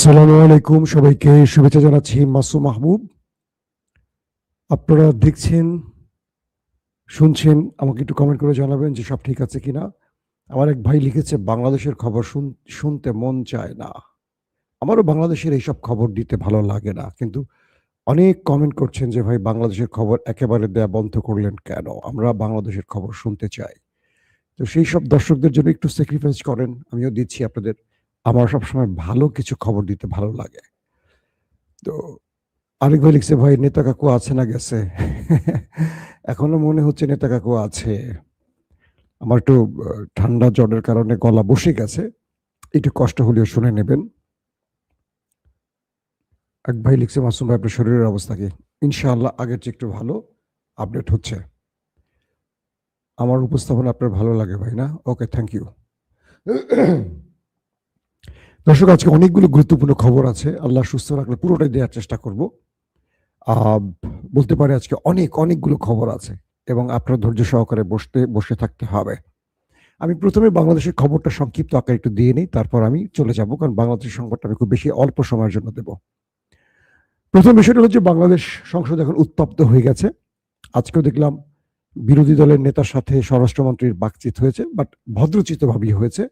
আসসালামু আলাইকুম, সবাইকে শুভেচ্ছা জানাচ্ছি। মাসুম মাহবুব। আপনারা দেখছেন, শুনছেন, আমাকে একটু কমেন্ট করে জানাবেন যে সব ঠিক আছে কিনা। আমার এক ভাই লিখেছে, বাংলাদেশের খবর শুনতে মন চায় না। আমারও বাংলাদেশের এইসব খবর দিতে ভালো লাগে না, কিন্তু অনেক কমেন্ট করছেন যে ভাই বাংলাদেশের খবর একেবারে দেয়া বন্ধ করলেন কেন? আমরা বাংলাদেশের খবর শুনতে চাই। তো সেই সব দর্শকদের জন্য একটু স্যাক্রিফাইস করেন, আমিও দিচ্ছি আপনাদের। আমার সবসময় ভালো কিছু খবর দিতে ভালো লাগে। তো আরেক ভাই লিখছে, ভাই নেতা কাকু আছে না গেছে? এখনো মনে হচ্ছে নেতা কাকু আছে। আমার একটু ঠান্ডা জ্বরের কারণে গলা বসে গেছে, একটু কষ্ট হলেও শুনে নেবেন। এক ভাই লিখছে, মাসুম ভাই আপনার শরীরের অবস্থা কি? ইনশাআল্লাহ আগের চেয়ে একটু ভালো, আপডেট হচ্ছে। আমার উপস্থাপনা আপনার ভালো লাগে ভাই, না? ওকে, থ্যাংক ইউ। দর্শক, আজকে অনেকগুলো গুরুত্বপূর্ণ খবর আছে, আল্লাহ সুস্থ রাখলে পুরোটাই দেওয়ার চেষ্টা করব। বলতে পারে আজকে অনেকগুলো খবর আছে এবং আপনার ধৈর্য সহকারে বসে থাকতে হবে। আমি প্রথমে বাংলাদেশের খবরটা সংক্ষিপ্ত আকারে একটু দিয়ে নিই, তারপর আমি চলে যাব, কারণ বাংলাদেশের সংবাদটা আমি খুব বেশি অল্প সময়ের জন্য দেব। প্রথম বিষয়টা হচ্ছে, বাংলাদেশ সংসদ এখন উত্তপ্ত হয়ে গেছে। আজকেও দেখলাম বিরোধী দলের নেতার সাথে স্বরাষ্ট্রমন্ত্রীর বাকচিত হয়েছে, বাট ভদ্রচিত্তভাবেই হয়েছে।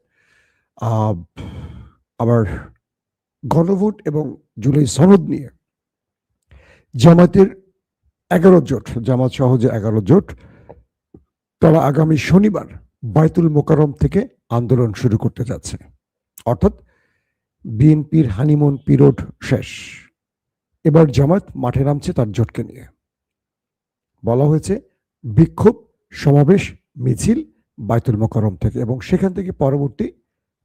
আবার গণভোট এবং জুলাই সনদ নিয়ে জামাতের 11 জোট, জামাত সহ যে 11 জোট, তারা আগামী শনিবার বায়তুল মোকাররম থেকে আন্দোলন শুরু করতে যাচ্ছে। অর্থাৎ বিএনপির হানিমুন পিরিয়ড শেষ, এবার জামাত মাঠে নামছে তার জোটকে নিয়ে। বলা হয়েছে বিক্ষোভ, সমাবেশ, মিছিল বায়তুল মোকাররম থেকে, এবং সেখান থেকে পরবর্তী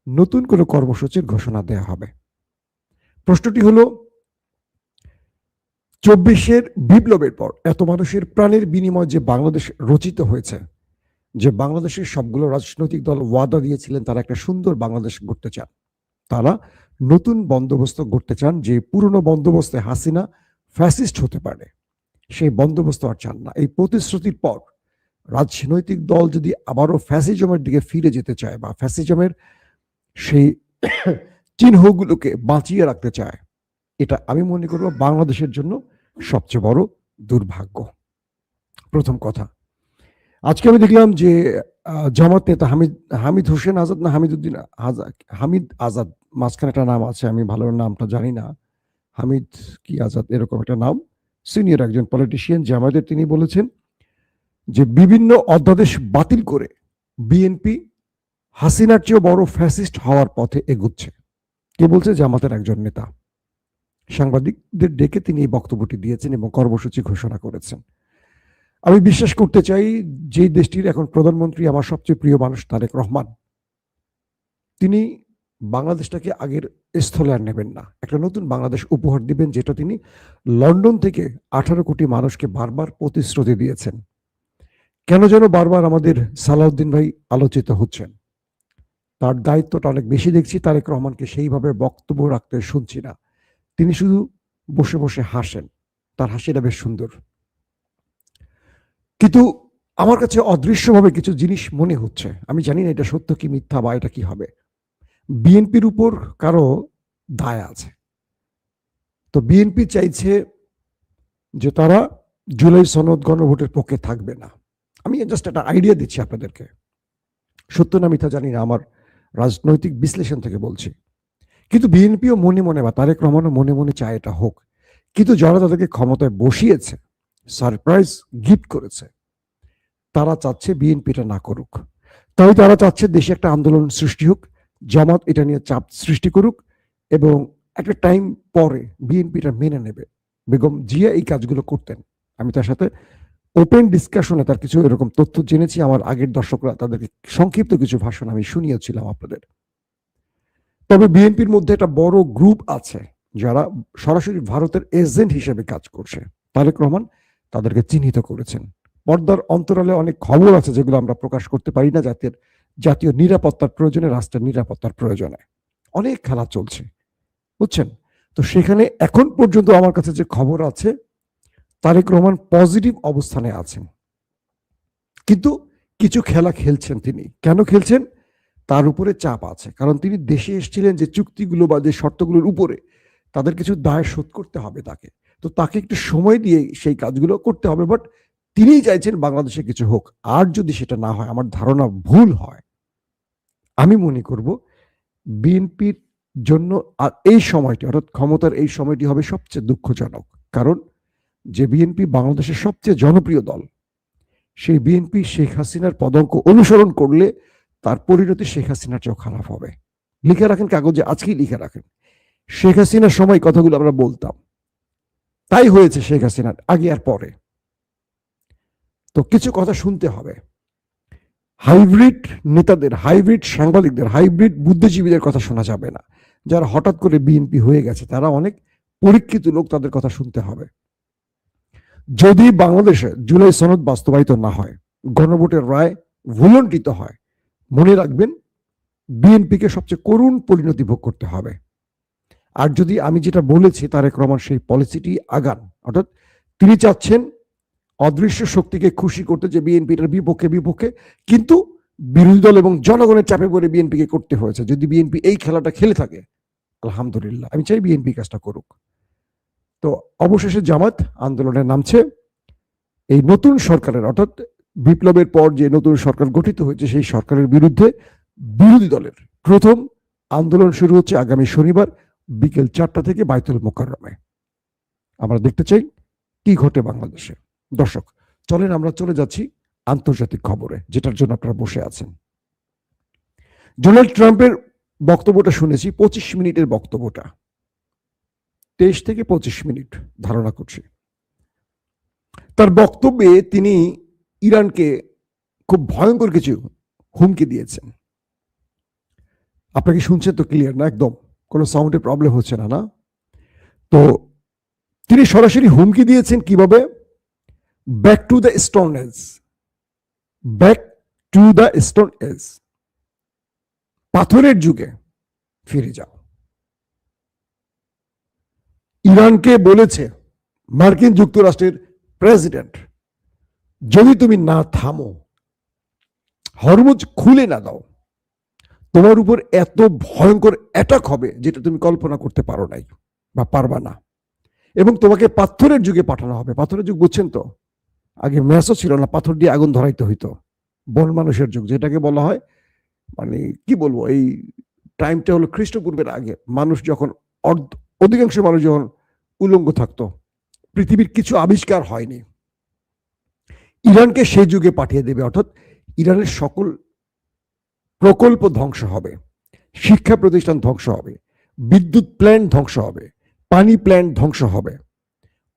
নতুন কোনো কর্মসূচির ঘোষণা দেওয়া হবে। প্রশ্নটি হলো, 24-এর বিপ্লবের পর এত মানুষের প্রাণের বিনিময়ে যে বাংলাদেশ রচিত হয়েছে, যে বাংলাদেশের সবগুলো রাজনৈতিক দল ওয়াদা দিয়েছিলেন তারা একটা সুন্দর বাংলাদেশ গড়তে চান, তারা নতুন বন্দোবস্ত গড়তে চান, যে পুরনো বন্দোবস্তে হাসিনা ফ্যাসিস্ট হতে পারে, সেই বন্দোবস্ত আর চান না। এই প্রতিশ্রুতির পর রাজনৈতিক দল যদি আবারও ফ্যাসিজমের দিকে ফিরে যেতে চায় বা ফ্যাসিজমের সেই চিহ্নগুলোকে বাঁচিয়ে রাখতে চায়, এটা আমি মনে করব বাংলাদেশের জন্য সবচেয়ে বড় দুর্ভাগ্য। প্রথম কথা, আজকে আমি দেখলাম যে জামাত নেতা হামিদ হোসেন আজাদ, না হামিদুদ্দিন হামিদ আজাদ, মাঝখানে একটা নাম আছে, আমি ভালো নামটা জানি না, হামিদ কি আজাদ এরকম একটা নাম, সিনিয়র একজন পলিটিশিয়ান জামাতের, তিনি বলেছেন যে বিভিন্ন অধ্যাদেশ বাতিল করে বিএনপি হাসিনার চেয়েও বড় ফ্যাসিস্ট হওয়ার পথে এগুচ্ছে। কে বলছে? জামাতের একজন নেতা। সাংবাদিকদের ডেকে তিনি এই বক্তব্যটি দিয়েছেন এবং কর্মসূচি ঘোষণা করেছেন। আমি বিশ্বাস করতে চাই, যে দেশটির এখন প্রধানমন্ত্রী আমার সবচেয়ে প্রিয় মানুষ তারেক রহমান, তিনি বাংলাদেশটাকে আগের স্থলে আর নেবেন না, একটা নতুন বাংলাদেশ উপহার দিবেন, যেটা তিনি লন্ডন থেকে 18 কোটি মানুষকে বারবার প্রতিশ্রুতি দিয়েছেন। কেন যেন বারবার আমাদের সালাউদ্দিন ভাই আলোচিত হচ্ছেন, তার দায়িত্বটা অনেক বেশি দেখছি, তারেক রহমানকে সেইভাবে বক্তব্য রাখতে শুনছি না। তিনি শুধু বসে বসে হাসেন, তার হাসিটা বেশ সুন্দর, কিন্তু আমার কাছে অদৃশ্যভাবে কিছু জিনিস মনে হচ্ছে। আমি জানি না এটা সত্য কি মিথ্যা বা এটা কি হবে। বিএনপির উপর কারো দায় আছে, তো বিএনপি চাইছে যে তারা জুলাই সনদ গণভোটের পক্ষে থাকবে না। আমি জাস্ট একটা আইডিয়া দিচ্ছি আপনাদেরকে, সত্য না মিথ্যা জানি না, আমার রাজনৈতিক বিশ্লেষণ থেকে বলছি। কিন্তু বিএনপিও মনে মনে বা তারেক রহমানও মনে মনে চায় এটা হোক, কিন্তু যারা তাদেরকে ক্ষমতায় বসিয়েছে, সারপ্রাইজ গিফট করেছে, তারা চাচ্ছে বিএনপিটা না করুক। তাই তারা চাচ্ছে দেশে একটা আন্দোলন সৃষ্টি হোক, জামাত এটা নিয়ে চাপ সৃষ্টি করুক, এবং একটা টাইম পরে বিএনপিটা মেনে নেবে। বেগম জিয়া এই কাজগুলো করতেন, আমি তার সাথে ওপেন ডিসকাশনে তার কিছু এরকম তথ্য জেনেছি, আমার আগের দর্শকরা তাদেরকে সংক্ষিপ্ত কিছু ভাষণ আমি শুনিয়েছিলাম আপনাদের। তবে বিএনপির মধ্যে একটা বড় গ্রুপ আছে যারা সরাসরি ভারতের এজেন্ট হিসেবে কাজ করছে। তারেক রহমান তাদেরকে চিহ্নিত করেছেন। পর্দার অন্তরালে অনেক খবর আছে যেগুলো আমরা প্রকাশ করতে পারি না, জাতীয় নিরাপত্তার প্রয়োজনে, রাষ্ট্রের নিরাপত্তার প্রয়োজনে অনেক খেলা চলছে, বুঝছেন? তো সেখানে এখন পর্যন্ত আমার কাছে যে খবর আছে, তারেক রহমান পজিটিভ অবস্থানে আছেন, কিন্তু কিছু খেলা খেলছেন তিনি। কেন খেলছেন? তার উপরে চাপ আছে, কারণ তিনি দেশে এসেছিলেন যে চুক্তিগুলো বা যে শর্তগুলোর উপরে, তাদের কিছু দায় শোধ করতে হবে তাকে। তো তাকে একটু সময় দিয়ে সেই কাজগুলো করতে হবে, বাট তিনি চাইছেন বাংলাদেশে কিছু হোক। আর যদি সেটা না হয়, আমার ধারণা ভুল হয়, আমি মনে করব বিএনপির জন্য এই সময়টি, অর্থাৎ ক্ষমতার এই সময়টি হবে সবচেয়ে দুঃখজনক। কারণ যে বিএনপি বাংলাদেশের সবচেয়ে জনপ্রিয় দল, সেই বিএনপি শেখ হাসিনার পদাঙ্ক অনুসরণ করলে তার পরিণতি শেখ হাসিনার চেয়েও খারাপ হবে। লিখে রাখেন কাগজে, আজকেই লিখে রাখেন। শেখ হাসিনার সময় কথাগুলো আমরা বলতাম, তাই হয়েছে শেখ হাসিনার আগে আর পরে। তো কিছু কথা শুনতে হবে। হাইব্রিড নেতাদের, হাইব্রিড সাংবাদিকদের, হাইব্রিড বুদ্ধিজীবীদের কথা শোনা যাবে না। যারা হঠাৎ করে বিএনপি হয়ে গেছে, তারা অনেক পরীক্ষিত লোক, তাদের কথা শুনতে হবে। যদি বাংলাদেশে জুলাই সনদ বাস্তবায়িত না হয়, গণভোটের রায় ভুলণ্ঠিত হয়, মনে রাখবেন বিএনপিকে সবচেয়ে করুণ পরিণতি ভোগ করতে হবে। আর যদি আমি যেটা বলেছি তারেক রহমান সেই পলিসিটি আগান, অর্থাৎ তিনি চাচ্ছেন অদৃশ্য শক্তিকে খুশি করতে, যে বিএনপিটার বিপক্ষে, কিন্তু বিরোধী দল এবং জনগণের চাপে পড়ে বিএনপিকে করতে হয়েছে। যদি বিএনপি এই খেলাটা খেলে থাকে, আলহামদুলিল্লাহ, আমি চাই বিএনপি কাজটা করুক। তো অবশেষে জামাত আন্দোলনে নামছে। এই নতুন সরকারের, অর্থাৎ বিপ্লবের পর যে নতুন সরকার গঠিত হয়েছে, সেই সরকারের বিরুদ্ধে বিরোধী দলের প্রথম আন্দোলন শুরু হচ্ছে আগামী শনিবার বিকেল 4টা থেকে বাইতুল মোকাররমে। আমরা দেখতে চাই কি ঘটে বাংলাদেশে। দর্শক, চলেন আমরা চলে যাচ্ছি আন্তর্জাতিক খবরে, যেটার জন্য আপনারা বসে আছেন। ডোনাল্ড ট্রাম্পের বক্তব্যটা শুনেছি, 25 মিনিটের বক্তব্যটা, 23 থেকে 25 মিনিট ধারণা করছি। তার বক্তব্যে তিনি ইরানকে খুব ভয়ঙ্কর কিছু হুমকি দিয়েছেন। আপনাকে শুনছেন তো ক্লিয়ার না? একদম কোনো সাউন্ডের প্রবলেম হচ্ছে না, না? তো তিনি সরাসরি হুমকি দিয়েছেন কিভাবে? Back to the stone age, back to the stone age, পাথরের যুগে ফিরে যাও। ইরানকে বলেছে মার্কিন যুক্তরাষ্ট্রের প্রেসিডেন্ট, যদি তুমি না থামো, হরমুজ খুলে না দাও, তোমার উপর এত ভয়ঙ্কর অ্যাটাক হবে যেটা তুমি কল্পনা করতে পারো নাই বা পারবা না, এবং তোমাকে পাথরের যুগে পাঠানো হবে। পাথরের যুগ বুঝছেন তো? আগে ম্যাচও ছিল না, পাথর দিয়ে আগুন ধরাইতে হইতো। বন মানুষের যুগ, যেটাকে বলা হয়, মানে কি বলবো, এই টাইমটা হলো খ্রিস্টপূর্বের আগে। মানুষ যখন অধিকাংশ মানুষ যখন উলঙ্গ থাকতো, পৃথিবীর কিছু আবিষ্কার হয়নি। ইরানকে সেই যুগে পাঠিয়ে দেবে, অর্থাৎ ইরানের সকল প্রকল্প ধ্বংস হবে, শিক্ষা প্রতিষ্ঠান ধ্বংস হবে, বিদ্যুৎ প্ল্যান্ট ধ্বংস হবে, পানি প্ল্যান্ট ধ্বংস হবে,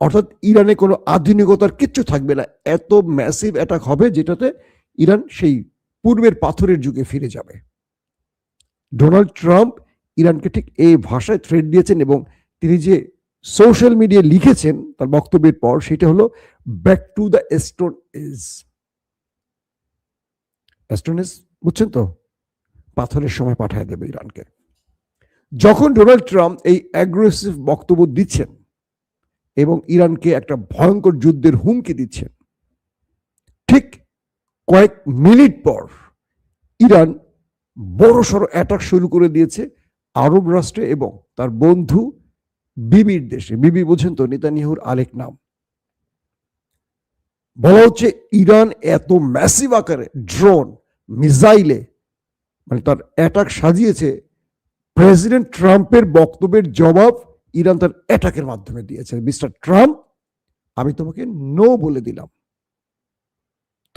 অর্থাৎ ইরানে কোনো আধুনিকতার কিচ্ছু থাকবে না। এত ম্যাসিভ অ্যাটাক হবে যেটাতে ইরান সেই পূর্বের পাথরের যুগে ফিরে যাবে। ডোনাল্ড ট্রাম্প ইরানকে ঠিক এই ভাষায় থ্রেট দিয়েছেন, এবং তিনি যে সোশ্যাল মিডিয়ায় লিখেছেন তার বক্তব্যের পর, সেটা হলো back to the stone age. Stone age বুঝছেন তো? পাথরের সময় পাঠিয়ে দেবে ইরানকে। যখন ডোনাল্ড ট্রাম্প এই অ্যাগ্রেসিভ বক্তব্য দিচ্ছেন এবং ইরানকে একটা ভয়ঙ্কর যুদ্ধের হুমকি দিচ্ছেন, ঠিক কয়েক মিনিট পর ইরান বড়সড় অ্যাটাক শুরু করে দিয়েছে আরব রাষ্ট্রে এবং তার বন্ধু বিবির দেশে। বিবি বুঝেন তো? নেতানিয়াহুর আরেক নাম। বলা হচ্ছে ইরান এত ম্যাসিভ আকারে ড্রোন, মিসাইলে, মানে তার অ্যাটাক সাজিয়েছে, প্রেসিডেন্ট ট্রাম্পের বক্তব্যের জবাব ইরান তার অ্যাটাকের মাধ্যমে দিয়েছে। মিস্টার ট্রাম্প, আমি তোমাকে নো বলে দিলাম,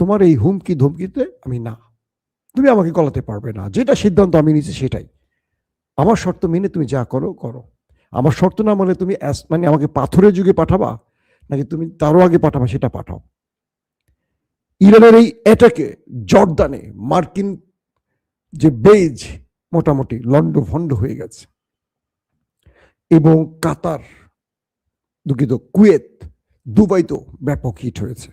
তোমার এই হুমকি ধমকিতে আমি না, তুমি আমাকে গলাতে পারবে না। যেটা সিদ্ধান্ত আমি নিয়েছি সেটাই, আমার শর্ত মেনে তুমি যা করো করো। আমার শর্ত না মানে তুমি মানে আমাকে পাথরের যুগে পাঠাবা, নাকি তুমি তারও আগে পাঠাবা, সেটা পাঠাও। ইরানের এই অ্যাটাকে জর্দানে মার্কিন যে বেজ মোটামুটি লন্ড ভন্ড হয়ে গেছে, এবং কাতার, দুঃখিত, কুয়েত, দুবাই তো ব্যাপক হিট হয়েছে।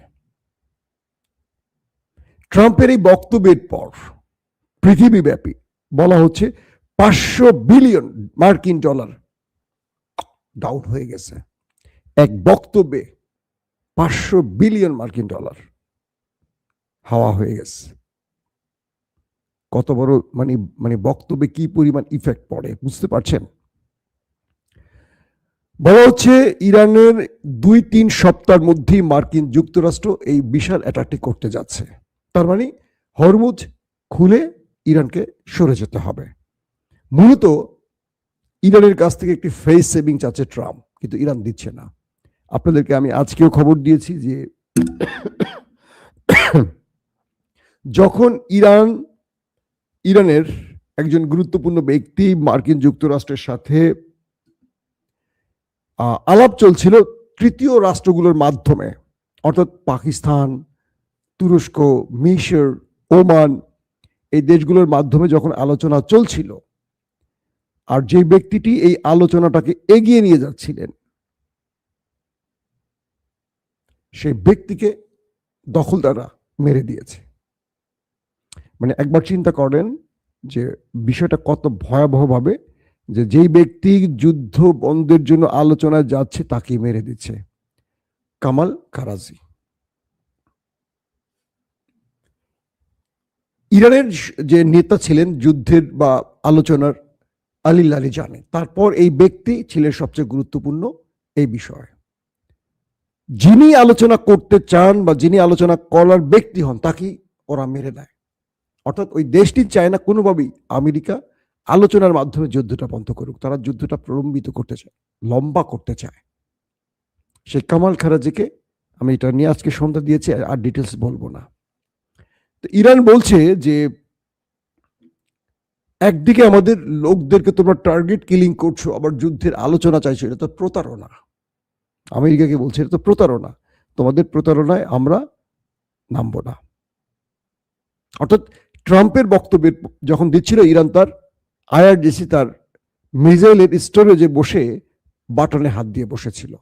ট্রাম্পের এই বক্তব্যের পর পৃথিবীব্যাপী বলা হচ্ছে 500 বিলিয়ন মার্কিন ডলার ডাউন হয়ে গেছে। এক বক্তব্যে 500 বিলিয়ন মার্কিন ডলার হাওয়া হয়ে গেছে। কত বড় মানে মানে বক্তব্যে কি পরিমাণ ইফেক্ট পড়ে বুঝতে পারছেন? বলা হচ্ছে ইরানের 2-3 সপ্তাহের মধ্যেই মার্কিন যুক্তরাষ্ট্র এই বিশাল অ্যাটাকটি করতে যাচ্ছে। তার মানে হরমুজ খুলে ইরানকে সরে যেতে হবে। মূলত ইরানের কাছ থেকে একটি ফেস সেভিং চাচ্ছে ট্রাম্প, কিন্তু ইরান দিচ্ছে না। আপনাদেরকে আমি আজকেও খবর দিয়েছি যে যখন ইরানের একজন গুরুত্বপূর্ণ ব্যক্তি মার্কিন যুক্তরাষ্ট্রের সাথে আলাপ চলছিল তৃতীয় রাষ্ট্রগুলোর মাধ্যমে, অর্থাৎ পাকিস্তান, তুরস্ক, মিশর, ওমান, এই দেশগুলোর মাধ্যমে যখন আলোচনা চলছিল, আর যে ব্যক্তিটি এই আলোচনাটাকে এগিয়ে নিয়ে যাচ্ছিলেন সেই ব্যক্তিকে দখলদাররা মেরে দিয়েছে। মানে একবার চিন্তা করেন যে বিষয়টা কত ভয়াবহভাবে, যে যেই ব্যক্তি যুদ্ধ বন্ধের জন্য আলোচনায় যাচ্ছে তাকে মেরে দিচ্ছে। কামাল খারাজি ইরানের যে নেতা ছিলেন যুদ্ধের বা আলোচনার, আলী লারিজানি, তারপর এই ব্যক্তি ছিলেন সবচেয়ে গুরুত্বপূর্ণ এই বিষয়ে। যিনি আলোচনা করতে চান বা যিনি আলোচনা করার ব্যক্তি হন তাকে ওরা মেরে দেয়। অর্থাৎ ওই দেশটি চায় না কোনোভাবেই আমেরিকা আলোচনার মাধ্যমে যুদ্ধটা বন্ধ করুক, তারা যুদ্ধটা প্রলম্বিত করতে চায়, লম্বা করতে চায়। সেই কামাল খারাজিকে আমি এটা নিয়ে আজকে সন্ধ্যা দিয়েছি, আর ডিটেলস বলবো না। তো ইরান বলছে যে একদিকে আমাদের লোকদেরকে তোমরা টার্গেট কিলিং করছো, আবার যুদ্ধের আলোচনা চাইছো, এটা তো প্রতারণা। আমেরিকাকে বলছে এটা তো প্রতারণা, তোমাদের প্রতারণায় আমরা নামবো না। অর্থাৎ ট্রাম্পের বক্তব্যের যখন দিচ্ছিল ইরান, তার আইআরজিসি তার মিসাইলের স্টোরেজে বসে বাটনে হাত দিয়ে বসেছিল।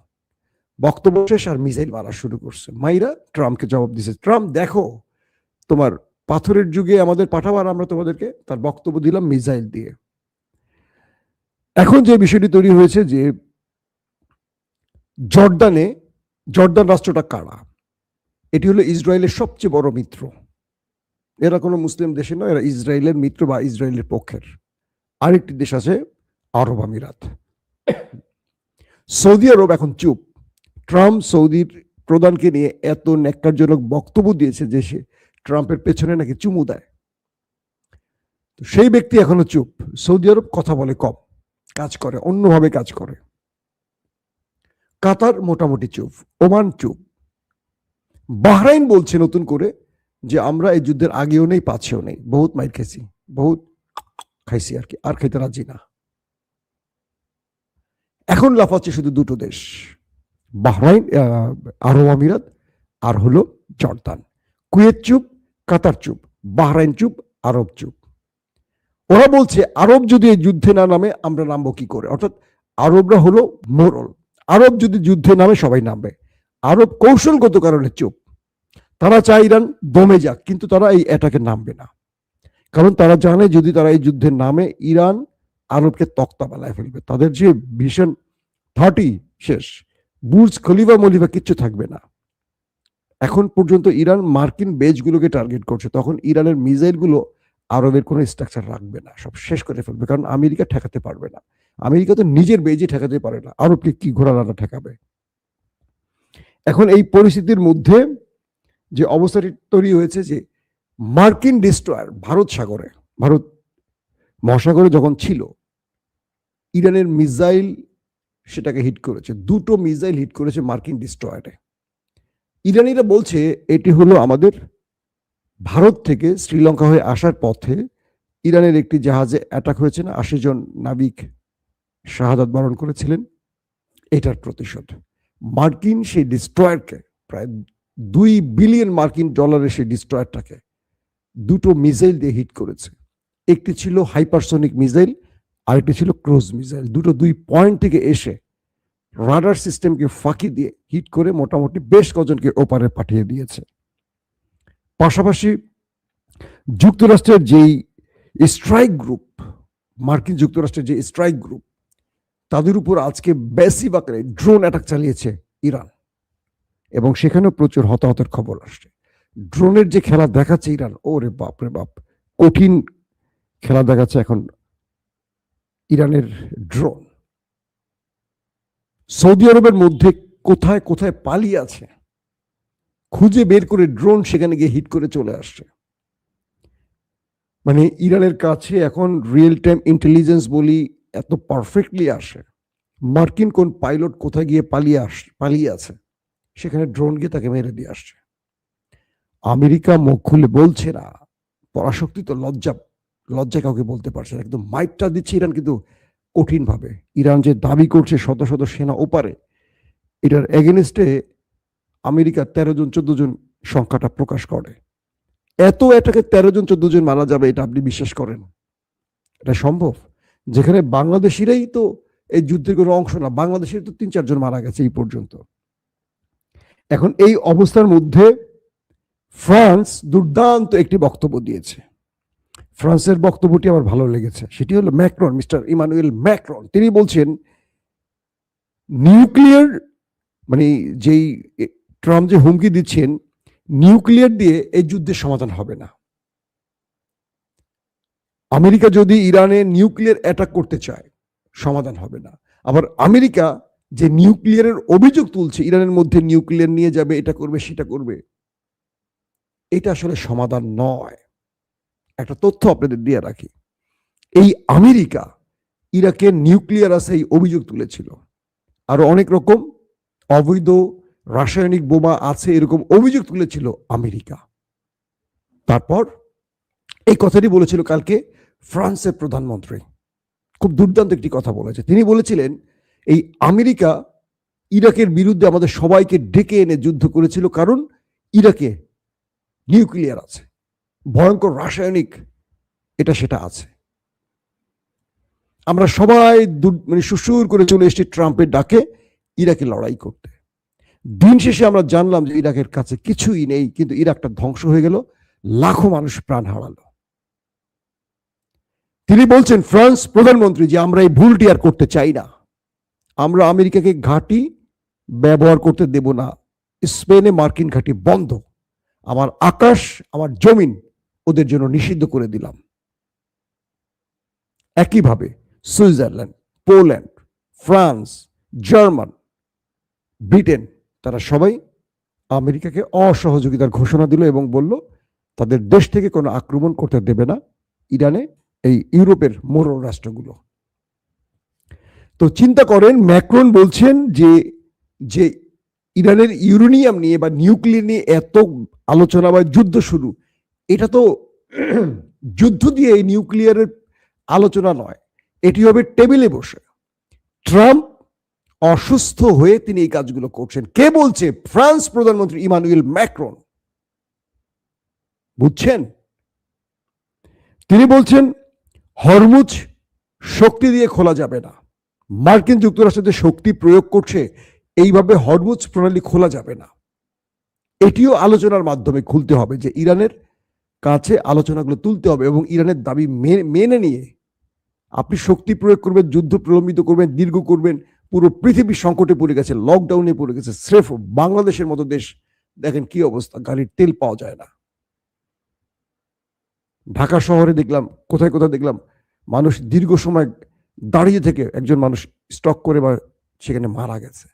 বক্তব্য শেষ আর মিসাইল মারা শুরু করছে। মাইরা ট্রাম্পকে জবাব দিয়েছে, ট্রাম্প দেখো তোমার পাথরের যুগে আমাদের পাঠাবার, আমরা তোমাদেরকে, তার বক্তব্য দিলাম মিসাইল দিয়ে। এখন যে বিষয়টি তৈরি হয়েছে যে জর্দান রাষ্ট্রটা কারা? এটি হলো ইসরায়েলের সবচেয়ে বড় মিত্র। এরা কোনো মুসলিম দেশে নয়, এরা ইসরায়েলের মিত্র বা ইসরায়েলের পক্ষের। আরেকটি দেশ আছে আরব আমিরাত। সৌদি আরব এখন চুপ। ট্রাম্প সৌদির প্রধানকে নিয়ে এত ন্যাক্কারজনক বক্তব্য দিয়েছে যে সে ট্রাম্পের পেছনে নাকি চুমু দেয়। তো সেই ব্যক্তি এখনো চুপ। সৌদি আরব কথা বলে কম, কাজ করে অন্যভাবে কাজ করে। কাতার মোটামুটি চুপ, ওমান চুপ। বাহরাইন বলছে নতুন করে যে আমরা এই যুদ্ধের আগেও নেই পাছেও নেই, বহুত মাইর খেয়েছি, বহুত খাইছি আর কি, আর খাইতে রাজি না। এখন লাফাচ্ছে শুধু দুটো দেশ, বাহরাইন, আরব আমিরাত আর হলো জর্দান। কুয়েত চুপ, কাতার চুপ, বাহরাইন চুপ, আরব চুপ। ওরা বলছে আরব যদি এই যুদ্ধে না নামে আমরা নামবো কি করে? অর্থাৎ আরবরা হলো মোরল, আরব যদি যুদ্ধে নামে সবাই নামবে। আরব কৌশলগত কারণে চুপ। তারা চায় ইরান দমে যাক, কিন্তু তারা এই অ্যাটাকে নামবে না, কারণ তারা জানে যদি তারা এই যুদ্ধে নামে ইরান আরবকে তক্তা বানায় ফেলবে। তাদের যে ভিশন 30 শেষ, বুর্জ খলিফা মলিফা কিচ্ছু থাকবে না। এখন পর্যন্ত ইরান মার্কিন বেজগুলোকে টার্গেট করছে, তখন ইরানের মিসাইলগুলো আরবের কোনো স্ট্রাকচার রাখবে না, সব শেষ করে ফেলবে, কারণ আমেরিকা ঠেকাতে পারবে না। আমেরিকা তো নিজের বেজে ঠেকাতে পারে না, আরবকে কি ঘোড়া রানা ঠেকাবে? এখন এই পরিস্থিতির মধ্যে যে অবস্থাটি তৈরি হয়েছে যে মার্কিন ডিস্ট্রয়ার ভারত মহাসাগরে যখন ছিল, ইরানের মিসাইল সেটাকে হিট করেছে। 2টো মিসাইল হিট করেছে মার্কিন ডিস্ট্রয়ারে। ইরানিরা বলছে এটি হলো আমাদের ভারত থেকে শ্রীলঙ্কা হয়ে আসার পথে ইরানের একটি জাহাজে অ্যাটাক হয়েছে না, 80 জন নাবিক শাহাদাত বরণ করেছিলেন, এটার প্রতিশোধ। মার্কিন সেই ডিস্ট্রয়ারকে, প্রায় $2 বিলিয়ন মার্কিন ডলারের সেই ডিস্ট্রয়ারটাকে 2টো মিসাইল দিয়ে হিট করেছে। একটি ছিল হাইপারসনিক মিসাইল, আরেকটি ছিল ক্রুজ মিসাইল। 2 পয়েন্ট থেকে এসে রাডার সিস্টেমকে ফাঁকি দিয়ে হিট করে মোটামুটি বেশ কজনকে ওপারে পাঠিয়ে দিয়েছে। পাশাপাশি যুক্তরাষ্ট্রের যেই স্ট্রাইক গ্রুপ, মার্কিন যুক্তরাষ্ট্রের যে স্ট্রাইক গ্রুপ, তাদের উপর আজকে বেসিভ আকারে ড্রোন অ্যাটাক চালিয়েছে ইরান, এবং সেখানেও প্রচুর হতাহতের খবর আসছে। ড্রোনের যে খেলা দেখাচ্ছে ইরান, ওরে বাপ রে বাপ, কঠিন খেলা দেখাচ্ছে এখন ইরানের ড্রোন। সৌদি আরবের মধ্যে কোথায় কোথায় পালিয়ে আছে খুঁজে বের করে ড্রোন সেখানে গিয়ে হিট করে চলে আসছে। মানে ইরানের কাছে এখন রিয়েল টাইম ইন্টেলিজেন্স বলি এত পারফেক্টলি আসে, মার্কিন কোন পাইলট কোথায় গিয়ে পালিয়ে আছে সেখানে ড্রোন গিয়ে তাকে মেরে দিয়ে আসছে। আমেরিকা মুখ খুলে বলছে না, পরাশক্তি তো লজ্জা কাউকে বলতে পারছে না, একদম মাইকটা দিচ্ছে ইরান কিন্তু কঠিন ভাবে। ইরান যে দাবি করছে শত শত সেনা ওপারে, এটার এগেনস্টে আমেরিকা 13 জন 14 জন সংখ্যাটা প্রকাশ করে। এটাকে 13 জন 14 জন মারা যাবে এটা আপনি বিশ্বাস করেন? এটা সম্ভব? যেখানে বাংলাদেশিরাই তো এই যুদ্ধের কোনো অংশ না, বাংলাদেশের তো 3-4 জন মারা গেছে এই পর্যন্ত। এখন এই অবস্থার মধ্যে ফ্রান্স দুর্দান্ত একটি বক্তব্য দিয়েছে। ফ্রান্সের বক্তব্যটি আমার ভালো লেগেছে, সেটি হলো ম্যাক্রন, মিস্টার ইমানুয়েল ম্যাক্রন। তিনি বলছেন নিউক্লিয়ার, মানে যেই ট্রাম্প যে হুমকি দিচ্ছেন, নিউক্লিয়ার দিয়ে এই যুদ্ধের সমাধান হবে না। আমেরিকা যদি ইরানে নিউক্লিয়ার অ্যাটাক করতে চায় সমাধান হবে না। আবার আমেরিকা যে নিউক্লিয়ারের অভিযোগ তুলছে, ইরানের মধ্যে নিউক্লিয়ার নিয়ে যাবে, এটা করবে সেটা করবে, এটা আসলে সমাধান নয়। একটা তথ্য আপনাদের দিয়ে রাখি, এই আমেরিকা ইরাকের নিউক্লিয়ার আছে এই অভিযোগ তুলেছিল, আরো অনেক রকম অবৈধ রাসায়নিক বোমা আছে এরকম অভিযোগ তুলেছিল আমেরিকা। তারপর এই কথাটি বলেছিল কালকে ফ্রান্সের প্রধানমন্ত্রী, খুব দুর্দান্ত একটি কথা বলেছে। তিনি বলেছিলেন এই আমেরিকা ইরাকের বিরুদ্ধে আমাদের সবাইকে ডেকে এনে যুদ্ধ করেছিল কারণ ইরাকে নিউক্লিয়ার আছে, ভয়ঙ্কর রাসায়নিক এটা সেটা আছে। আমরা সবাই মানে সুসুর করে চলে এসেছি ট্রাম্পের ডাকে ইরাকে লড়াই করতে। দিন শেষে আমরা জানলাম যে ইরাকের কাছে কিছুই নেই, কিন্তু ইরাকটা ধ্বংস হয়ে গেল, লাখো মানুষ প্রাণ হারালো। তিনি বলছেন ফ্রান্স প্রধানমন্ত্রী যে আমরা এই ভুলটি আর করতে চাই না, আমরা আমেরিকাকে ঘাঁটি ব্যবহার করতে দেব না, স্পেনে মার্কিন ঘাঁটি বন্ধ, আমার আকাশ আমার জমিন ওদের জন্য নিষিদ্ধ করে দিলাম। একইভাবে Switzerland, Poland, France, German, Britain তারা সবাই আমেরিকাকে অসহযোগিতার ঘোষণা দিল এবং বলল তাদের দেশ থেকে কোনো আক্রমণ করতে দেবে না ইরানে এই ইউরোপের মোড়ল রাষ্ট্রগুলো। তো চিন্তা করেন, ম্যাক্রন বলছেন যে ইরানের ইউরেনিয়াম নিয়ে বা নিউক্লিয়ার নিয়ে এত আলোচনা বা যুদ্ধ শুরু, এটা তো যুদ্ধ দিয়ে এই নিউক্লিয়ারের আলোচনা নয়, এটি হবে টেবিলে বসে। ট্রাম্প অসুস্থ হয়ে তিনি এই কাজগুলো করছেন। কে বলছে? ফ্রান্স প্রধানমন্ত্রী ইমানুয়েল ম্যাক্রন। বুঝছেন? তিনি বলছেন হরমুজ শক্তি দিয়ে খোলা যাবে না, মার্কিন যুক্তরাষ্ট্র যে শক্তি প্রয়োগ করছে এইভাবে হরমুজ প্রণালী খোলা যাবে না। এটিও আলোচনার মাধ্যমে খুলতে হবে, যে ইরানের কাছে আলোচনাগুলো তুলতে হবে এবং ইরানের দাবি মেনে নিয়ে আপনি শক্তি প্রয়োগ করবেন, যুদ্ধ প্রলম্বিত করবেন, দীর্ঘ করবেন, পুরো পৃথিবী সংকটে পড়ে গেছে, লকডাউনে পড়ে গেছে। স্রেফ বাংলাদেশের মতো দেশ দেখেন কি অবস্থা, গাড়ির তেল পাওয়া যায় না। ঢাকা শহরে দেখলাম, কোথায় কোথায় দেখলাম মানুষ দীর্ঘ সময় দাঁড়িয়ে থেকে একজন মানুষ স্টক করে বা সেখানে মারা গেছে।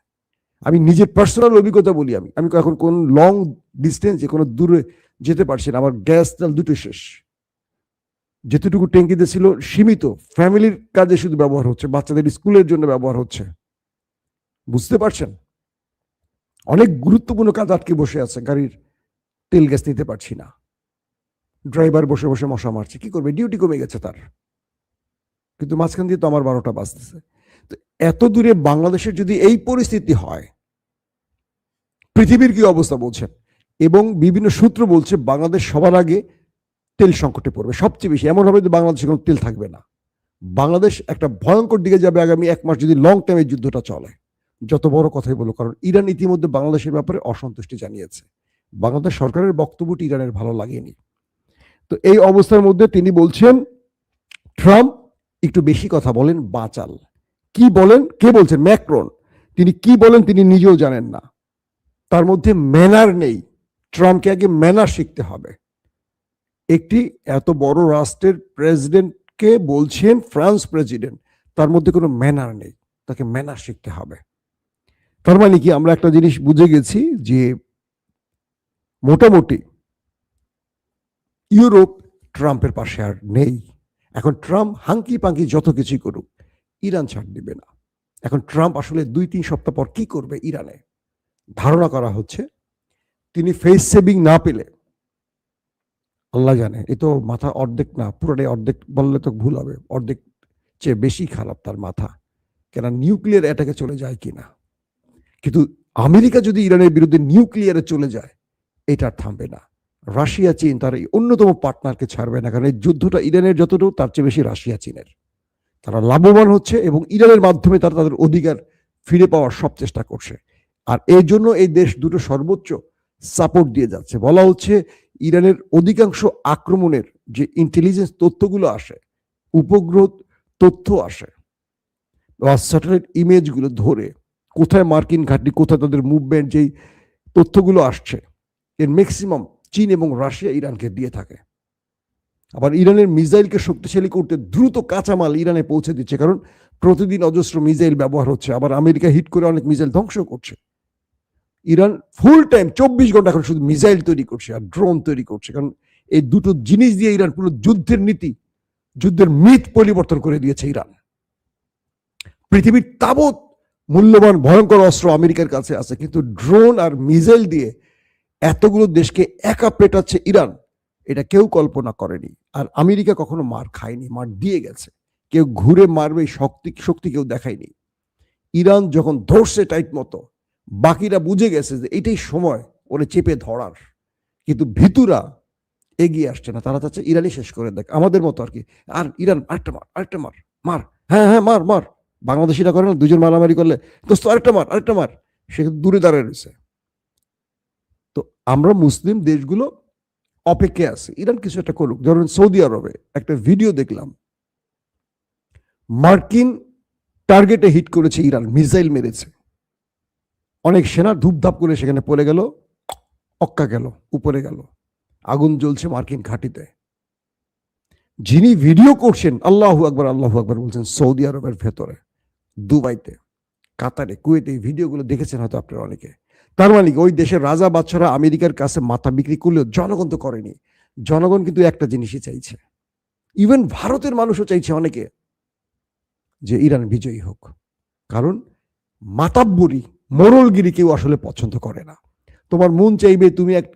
আমি নিজের পার্সোনাল অভিজ্ঞতা বলি, আমি এখন কোন লং ডিস্টেন্সে কোনো দূরে যেতে পারছি না, আমার গ্যাস তেল দুটো শেষ, যেতটুকু ট্যাঙ্কিতে ছিল সীমিত, ফ্যামিলির কাজে শুধু ব্যবহার হচ্ছে, বাচ্চাদের স্কুলের জন্য ব্যবহার হচ্ছে। বুঝতে পারছেন? অনেক গুরুত্বপূর্ণ কাজ আটকে বসে আছে, গাড়ির তেল গ্যাস নিতে পারছি না, ড্রাইভার বসে বসে মশা মারছে, কি করবে, ডিউটি কমে গেছে তার, কিন্তু মাঝখান দিয়ে তো আমার 12টা বাজতেছে। তো এত দূরে বাংলাদেশের যদি এই পরিস্থিতি হয়, পৃথিবীর কি অবস্থা বলছেন? এবং বিভিন্ন সূত্র বলছে বাংলাদেশ সবার আগে তেল সংকটে পড়বে সবচেয়ে বেশি, এমন হবে যে বাংলাদেশে কোনো তেল থাকবে না। বাংলাদেশ একটা ভয়ঙ্কর দিকে যাবে আগামী 1 মাস যদি লং টাইম এই যুদ্ধটা চলে। যত বড় কথাই বলো, কারণ ইরান ইতিমধ্যে বাংলাদেশের ব্যাপারে অসন্তুষ্টি জানিয়েছে, বাংলাদেশ সরকারের বক্তব্যটি ইরানের ভালো লাগেনি। তো এই অবস্থার মধ্যে তিনি বলছেন ট্রাম্প একটু বেশি কথা বলেন, বাচাল। কি বলেন? কে বলছেন? ম্যাক্রন। তিনি কি বলেন তিনি নিজেও জানেন না, তার মধ্যে ম্যানার নেই। ট্রাম্পকে আগে ম্যানার শিখতে হবে। একটি এত বড় রাষ্ট্রের প্রেসিডেন্ট ট্রাম্পকে বলছেন ফ্রান্স প্রেসিডেন্ট, তার মধ্যে কোনো ম্যানার নেই, তাকে ম্যানার শিখতে হবে। তার মানে কি আমরা একটা জিনিস বুঝে গেছি যে মোটামুটি ইউরোপ ট্রাম্পের পাশে আর নেই। এখন ট্রাম্প হাঙ্কি পাঙ্কি যত কিছুই করুক, ইরান ছাড় দিবে না। এখন ট্রাম্প আসলে 2-3 সপ্তাহ পর কি করবে ইরানে, ধারণা করা হচ্ছে তিনি ফেস সেভিং না পেলে, আল্লাহ জানে, এ তো মাথা অর্ধেক না, পুরোটাই অর্ধেক বললে তো ভুল হবে, অর্ধেক চেয়ে বেশি খারাপ তার মাথা, কেন নিউক্লিয়ার অ্যাটাকে চলে যায় কিনা। কিন্তু আমেরিকা যদি ইরানের বিরুদ্ধে নিউক্লিয়ারে চলে যায়, এটা থামবে না। রাশিয়া চীন তার এই অন্যতম পার্টনারকে ছাড়বে না, কারণ এই যুদ্ধটা ইরানের যতটুকু তার চেয়ে বেশি রাশিয়া চীনের। তারা লাভবান হচ্ছে এবং ইরানের মাধ্যমে তারা তাদের অধিকার ফিরে পাওয়ার সব চেষ্টা করছে। আর এই জন্য এই দেশ দুটো সর্বোচ্চ সাপোর্ট দিয়ে যাচ্ছে। বলা হচ্ছে ইরানের অধিকাংশ আক্রমণের যে ইন্টেলিজেন্স তথ্যগুলো আসে, উপগ্রহ তথ্য আসে বা স্যাটেলাইট ইমেজগুলো ধরে কোথায় মার্কিন ঘাঁটি, কোথায় তাদের মুভমেন্ট, যেই তথ্যগুলো আসছে এর ম্যাক্সিমাম চীন এবং রাশিয়া ইরানকে দিয়ে থাকে। আবার ইরানের মিসাইলকে শক্তিশালী করতে দ্রুত কাঁচামাল ইরানে পৌঁছে দিচ্ছে, কারণ প্রতিদিন অজস্র মিসাইল ব্যবহার হচ্ছে, আবার আমেরিকা হিট করে অনেক মিসাইল ধ্বংস করছে। ইরান ফুল টাইম 24 ঘন্টা এখন শুধু মিসাইল তৈরি করছে আর ড্রোন তৈরি করছে, কারণ এই দুটো জিনিস দিয়ে ইরান পুরো যুদ্ধের নীতি, যুদ্ধের মিথ পরিবর্তন করে দিয়েছে ইরান। পৃথিবীর তাবৎ মূল্যবান ভয়ঙ্কর অস্ত্র আমেরিকার কাছে আছে, কিন্তু ড্রোন আর মিসাইল দিয়ে এতগুলো দেশকে একা পেটাচ্ছে ইরান, এটা কেউ কল্পনা করেনি। আর আমেরিকা কখনো মার খায়নি, মার দিয়ে গেছে। কেউ ঘুরে মারবে শক্তি কেউ দেখায়নি। ইরান যখন ধরছে টাইট মতো, বাকিরা বুঝে গেছে যে এটাই সময় ওরে চেপে ধরার, কিন্তু ভিতুরা এগিয়ে আসছে না, তারা চাচ্ছে ইরানই শেষ করে দেখ, আমাদের মতো আর কি। আর ইরান আরেকটা মার, আরেকটা মার, মার, হ্যাঁ হ্যাঁ মার মার। বাংলাদেশিরা করে না, দুজন মারামারি করলে দোস্ত আরেকটা মার, আরেকটা মার, সে দূরে দাঁড়িয়ে রয়েছে। তো আমরা মুসলিম দেশগুলো অপেক্ষায় আছে ইরান কিছু একটা করুক। ধরুন সৌদি আরবে একটা ভিডিও দেখলাম, মার্কিন টার্গেটে হিট করেছে ইরান, মিসাইল মেরেছে, অনেক সেনা ধূপধাপ করে সেখানে পড়ে গেল, অক্কা গেল, উপরে গেল, আগুন জ্বলছে মার্কিন ঘাঁটিতে। যিনি ভিডিও করছেন আল্লাহু আকবার আল্লাহু আকবার বলছেন সৌদি আরবের ভেতরে, দুবাইতে, কাতারে, কুয়েতে, এই ভিডিওগুলো দেখেছেন হয়তো আপনারা অনেকে। তার মানে ওই দেশের রাজা বাদশারা আমেরিকার কাছে মাথা বিক্রি করলেও জনগণ তো করেনি। জনগণ কিন্তু একটা জিনিসই চাইছে, ইভেন ভারতের মানুষও চাইছে অনেকে, যে ইরান বিজয়ী হোক। কারণ মাতাব্বরি মোরলগিরি কেউ আসলে পছন্দ করে না। তোমার মন চাইবে তুমি এক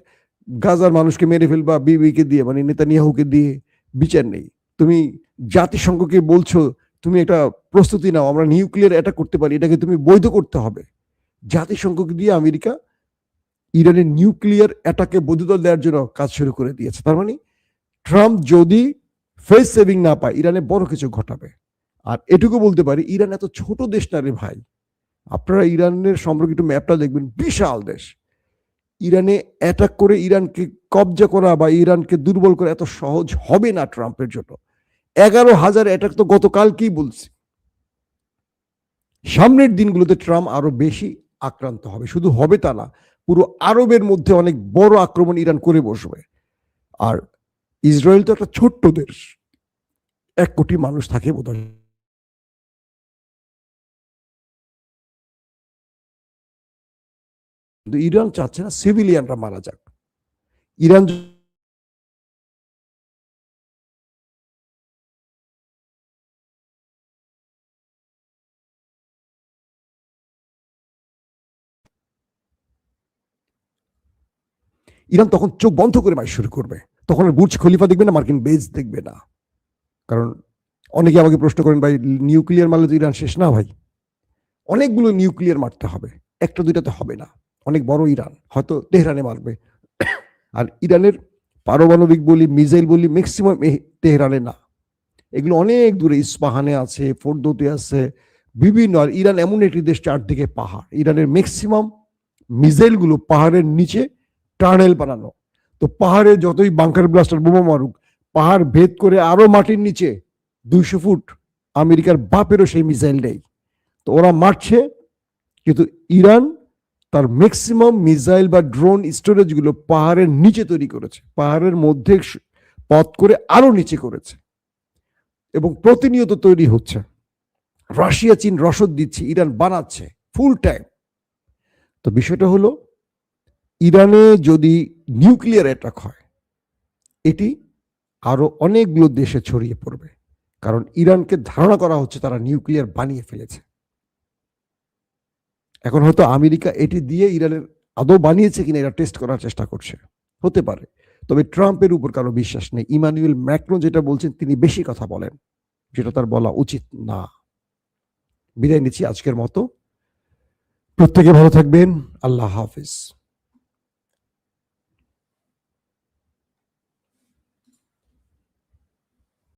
গাজার মানুষকে মেরে ফেলবা বিবিকে দিয়ে, মানে নেতানিয়াহুকে দিয়ে, বিচার নেই। তুমি জাতিসংঘকে বলছো তুমি একটা প্রস্তুতি নাও, আমরা নিউক্লিয়ার অ্যাটাক করতে পারি, এটাকে তুমি বৈধ করতে হবে। জাতিসংঘকে দিয়ে আমেরিকা ইরানের নিউক্লিয়ার অ্যাটাকে বৈধতা দেওয়ার জন্য কাজ শুরু করে দিয়েছে। তার মানে ট্রাম্প যদি ফেস সেভিং না পায়, ইরানে বড় কিছু ঘটাবে। আর এটুকু বলতে পারি, ইরান এত ছোট দেশ না রে ভাই। আপনারা ইরানের সম্পর্কে একটু ম্যাপটা দেখবেন, বিশাল দেশ। ইরানে অ্যাটাক করে ইরানকে কবজা করা বা ইরানকে দুর্বল করা এত সহজ হবে না ট্রাম্পের জন্য। 11,000 অ্যাটাক তো গতকালকেই বলছি। সামনের দিনগুলোতে ট্রাম্প আরো বেশি আক্রান্ত হবে, শুধু হবে তা না, পুরো আরবের মধ্যে অনেক বড় আক্রমণ ইরান করে বসবে। আর ইসরায়েল তো একটা ছোট্ট দেশ, 1 কোটি মানুষ থাকে বোধহয়। কিন্তু ইরান চাচ্ছে না সিভিলিয়ানরা মারা যাক। ইরান ইরান তখন চোখ বন্ধ করে মার শুরু করবে, তখন আর বুর্জ খলিফা দেখবে না, মার্কিন বেজ দেখবে না। কারণ অনেকে আমাকে প্রশ্ন করেন ভাই নিউক্লিয়ার মারলে তো ইরান শেষ না ভাই। অনেকগুলো নিউক্লিয়ার মারতে হবে, একটা দুইটাতে হবে না। অনেক বড় ইরান, হয়তো তেহরানে মারবে। আর ইরানের পারমাণবিক বলি, মিসাইল বলি, ম্যাক্সিমাম তেহরানে না, এগুলো অনেক দূরে, ইস্পাহানে আছে, ফোর্দোতে আছে, বিভিন্ন। আর ইরান এমন একটি দেশ, চারদিকে পাহাড়। ইরানের ম্যাক্সিমাম মিসাইলগুলো পাহাড়ের নিচে টানেল বানানো। তো পাহাড়ে যতই বাংকার ব্লাস্টার বোমা মারুক, পাহাড় ভেদ করে আরো মাটির নিচে 200 ফুট, আমেরিকার বাপেরও সেই মিসাইল নেই। তো ওরা মারছে, কিন্তু ইরান তার ম্যাক্সিমাম মিসাইল বা ড্রোন স্টোরেজগুলো পাহাড়ের নিচে তৈরি করেছে, পাহাড়ের মধ্যে পথ করে আরো নিচে করেছে। এবং প্রতিনিয়ত তৈরি হচ্ছে। রাশিয়া চীন রসদ দিচ্ছে, ইরান বানাচ্ছে ফুল টাইম। তো বিষয়টা হলো, ইরানে যদি নিউক্লিয়ার অ্যাটাক হয়, এটি আরো অনেকগুলো দেশে ছড়িয়ে পড়বে, কারণ ইরানকে ধারণা করা হচ্ছে তারা নিউক্লিয়ার বানিয়ে ফেলেছে। এখন হয়তো আমেরিকা এটি দিয়ে ইরানের আদৌ বানিয়েছে কিনা এটা টেস্ট করার চেষ্টা করছে, হতে পারে। তবে ট্রাম্পের উপর কারো বিশ্বাস নেই। ইমানুয়েল ম্যাক্রন যেটা বলছেন, তিনি বেশি কথা বলেন, যেটা তার বলা উচিত না। বিদায় নিচ্ছি আজকের মতো। প্রত্যেকে ভালো থাকবেন। আল্লাহ হাফিজ।